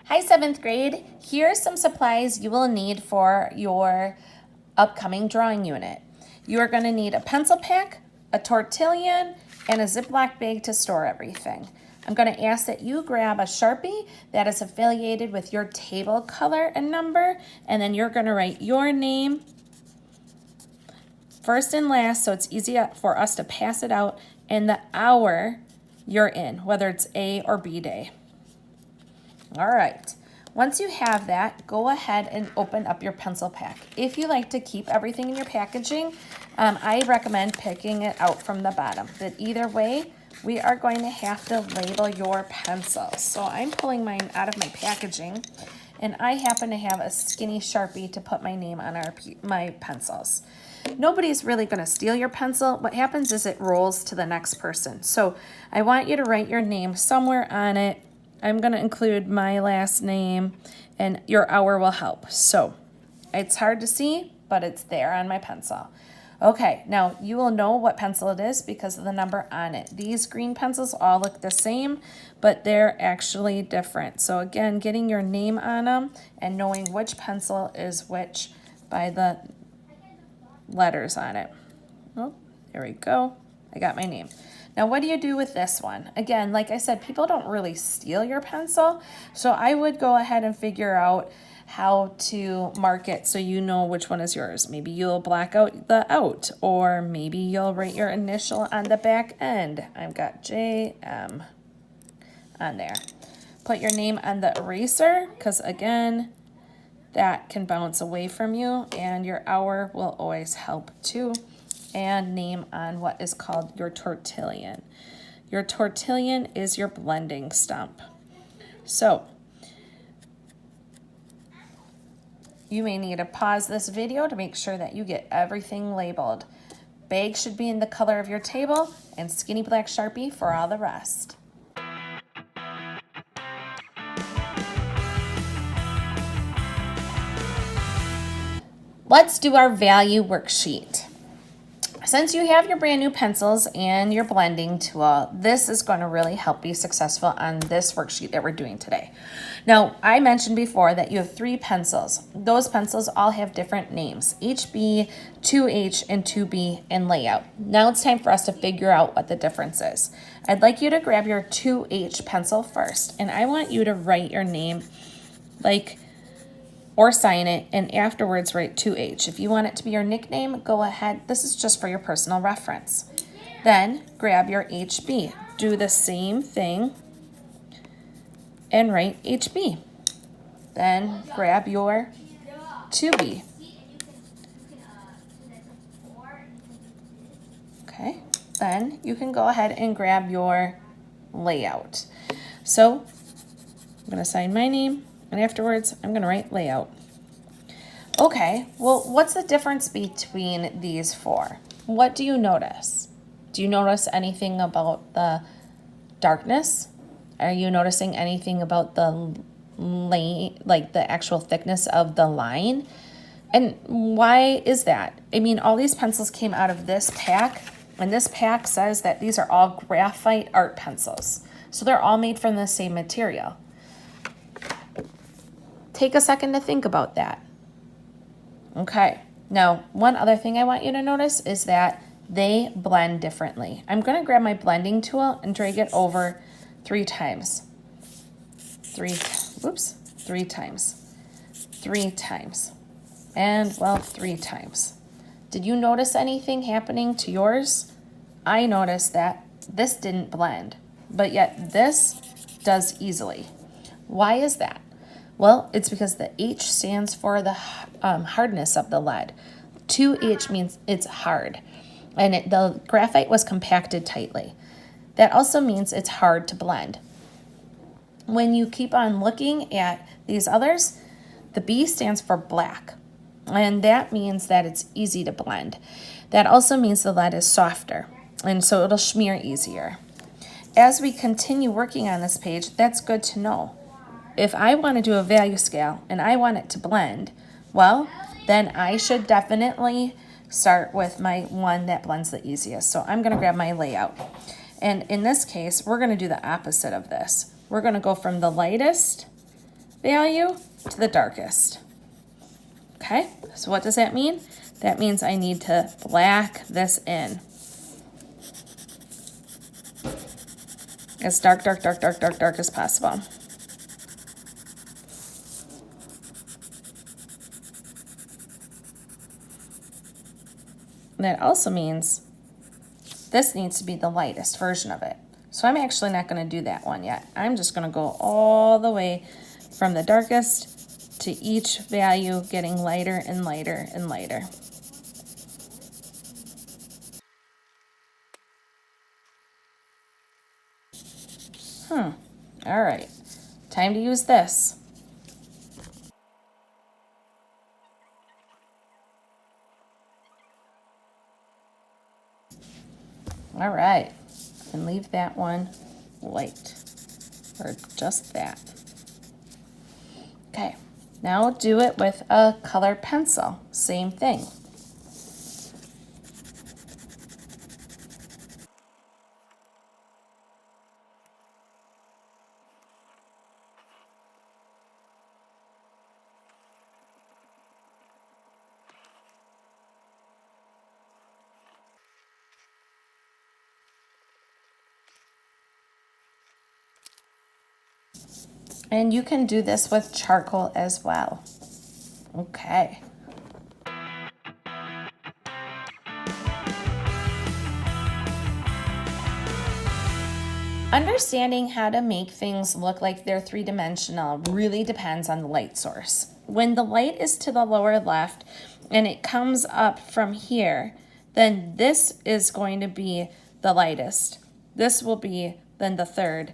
Hi, 7th grade. Here are some supplies you will need for your upcoming drawing unit. You are going to need a pencil pack, a tortillon, and a Ziploc bag to store everything. I'm going to ask that you grab a Sharpie that is affiliated with your table color and number, and then you're going to write your name first and last so it's easy for us to pass it out, and the hour you're in, whether it's A or B day. All right, once you have that, go ahead and open up your pencil pack. If you like to keep everything in your packaging, I recommend picking it out from the bottom. But either way, we are going to have to label your pencils. So I'm pulling mine out of my packaging, and I happen to have a skinny Sharpie to put my name on my pencils. Nobody's really going to steal your pencil. What happens is it rolls to the next person. So I want you to write your name somewhere on it. I'm going to include my last name, and your hour will help. So it's hard to see, but it's there on my pencil. Okay, now you will know what pencil it is because of the number on it. These green pencils all look the same, but they're actually different. So again, getting your name on them and knowing which pencil is which by the letters on it. Oh, there we go. I got my name. Now, what do you do with this one? Again, like I said, people don't really steal your pencil, so I would go ahead and figure out how to mark it so you know which one is yours. Maybe you'll black out the out, or maybe you'll write your initial on the back end. I've got JM on there. Put your name on the eraser, because again, that can bounce away from you, and your hour will always help too. And name on what is called your tortillon. Your tortillon is your blending stump. So you may need to pause this video to make sure that you get everything labeled. Bag should be in the color of your table, and skinny black Sharpie for all the rest. Let's do our value worksheet. Since you have your brand new pencils and your blending tool, this is going to really help you successful on this worksheet that we're doing today. Now, I mentioned before that you have 3 pencils. Those pencils all have different names, HB, 2H, and 2B, and layout. Now it's time for us to figure out what the difference is. I'd like you to grab your 2H pencil first, and I want you to write your name or sign it, and afterwards write 2H. If you want it to be your nickname, go ahead. This is just for your personal reference. Then grab your HB. Do the same thing and write HB. Then grab your 2B. Okay, then you can go ahead and grab your layout. So I'm going to sign my name, and afterwards, I'm going to write layout. Okay, well, what's the difference between these 4? What do you notice? Do you notice anything about the darkness? Are you noticing anything about the lane, like the actual thickness of the line? And why is that? I mean, all these pencils came out of this pack, and this pack says that these are all graphite art pencils. So they're all made from the same material. Take a second to think about that. Okay, now one other thing I want you to notice is that they blend differently. I'm going to grab my blending tool and drag it over 3 times. 3 times. 3 times. And, well, 3 times. Did you notice anything happening to yours? I noticed that this didn't blend, but yet this does easily. Why is that? Well, it's because the H stands for the hardness of the lead. 2H means it's hard, and the graphite was compacted tightly. That also means it's hard to blend. When you keep on looking at these others, the B stands for black, and that means that it's easy to blend. That also means the lead is softer, and so it'll smear easier. As we continue working on this page, that's good to know. If I want to do a value scale and I want it to blend, well, then I should definitely start with my one that blends the easiest. So I'm going to grab my layout. And in this case, we're going to do the opposite of this. We're going to go from the lightest value to the darkest. Okay, so what does that mean? That means I need to black this in. As dark, dark, dark, dark, dark, dark as possible. And that also means this needs to be the lightest version of it. So I'm actually not going to do that one yet. I'm just going to go all the way from the darkest to each value getting lighter and lighter and lighter. All right, time to use this. All right, and leave that one light, or just that. Okay, now do it with a colored pencil, same thing. And you can do this with charcoal as well. Okay. Understanding how to make things look like they're three-dimensional really depends on the light source. When the light is to the lower left and it comes up from here, then this is going to be the lightest. This will be then the third,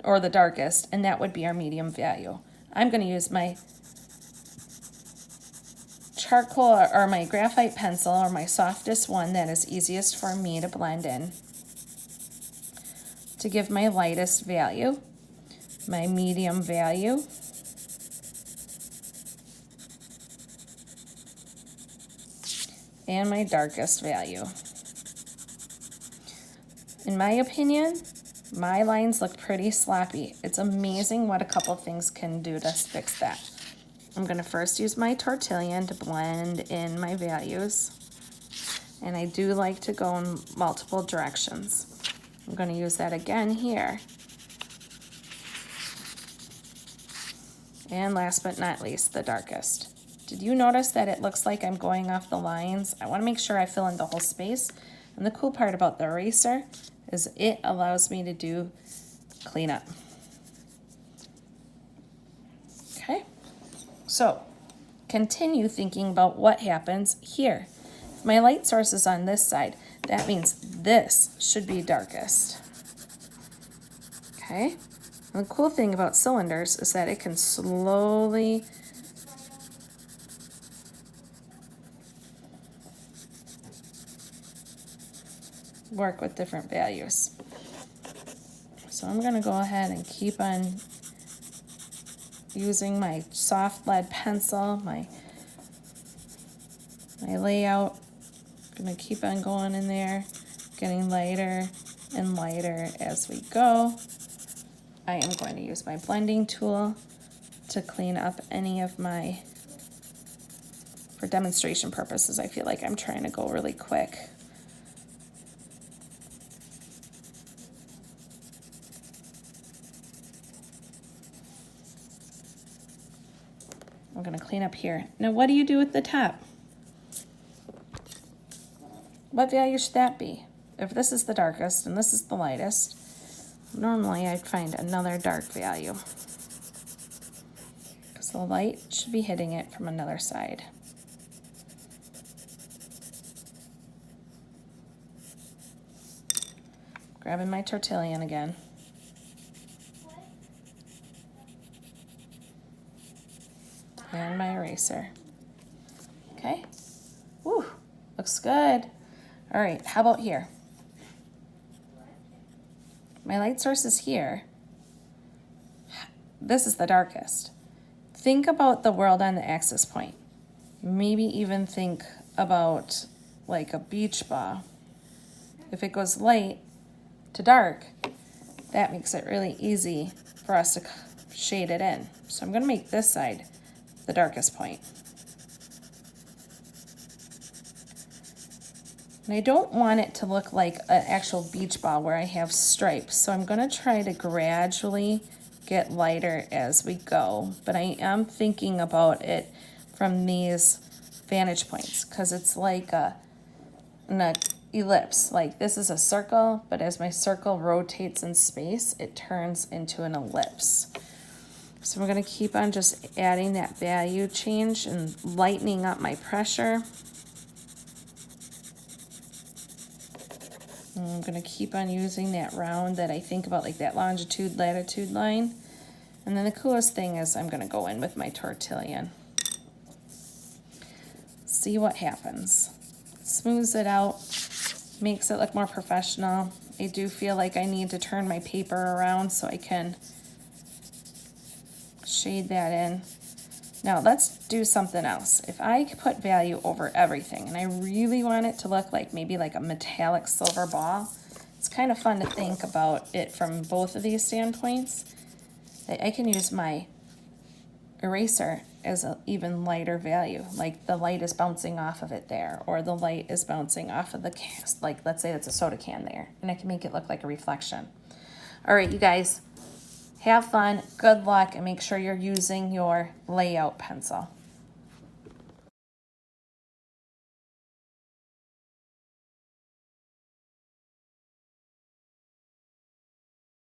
or the darkest, and that would be our medium value. I'm going to use my charcoal or my graphite pencil, or my softest one that is easiest for me to blend in, to give my lightest value, my medium value, and my darkest value. In my opinion, my lines look pretty sloppy. It's amazing what a couple things can do to fix that. I'm going to first use my Tortillion to blend in my values. And I do like to go in multiple directions. I'm going to use that again here. And last but not least, the darkest. Did you notice that it looks like I'm going off the lines? I want to make sure I fill in the whole space. And the cool part about the eraser is it allows me to do cleanup. Okay, so continue thinking about what happens here. If my light source is on this side, that means this should be darkest. Okay, and the cool thing about cylinders is that it can slowly work with different values. So I'm going to go ahead and keep on using my soft lead pencil, my layout. I'm going to keep on going in there, getting lighter and lighter as we go. I am going to use my blending tool to clean up any of my, for demonstration purposes, I feel like I'm trying to go really quick. I'm going to clean up here. Now, what do you do with the top? What value should that be? If this is the darkest and this is the lightest, normally I'd find another dark value, because the light should be hitting it from another side. Grabbing my Tortillion again. And my eraser. Okay. Woo, looks good. All right, how about here? My light source is here. This is the darkest. Think about the world on the axis point. Maybe even think about like a beach ball. If it goes light to dark, that makes it really easy for us to shade it in. So I'm going to make this side the darkest point. And I don't want it to look like an actual beach ball where I have stripes. So I'm going to try to gradually get lighter as we go. But I am thinking about it from these vantage points because it's like an ellipse. Like this is a circle, but as my circle rotates in space, it turns into an ellipse. So we're going to keep on just adding that value change and lightening up my pressure. And I'm going to keep on using that round that I think about, like that longitude, latitude line. And then the coolest thing is I'm going to go in with my tortillon. See what happens. Smooths it out, makes it look more professional. I do feel like I need to turn my paper around so I can shade that in. Now let's do something else. If I put value over everything and I really want it to look like maybe like a metallic silver ball, it's kind of fun to think about it from both of these standpoints. I can use my eraser as an even lighter value, like the light is bouncing off of it there, or the light is bouncing off of the cast, like let's say it's a soda can there, and I can make it look like a reflection. All right, you guys, have fun, good luck, and make sure you're using your layout pencil.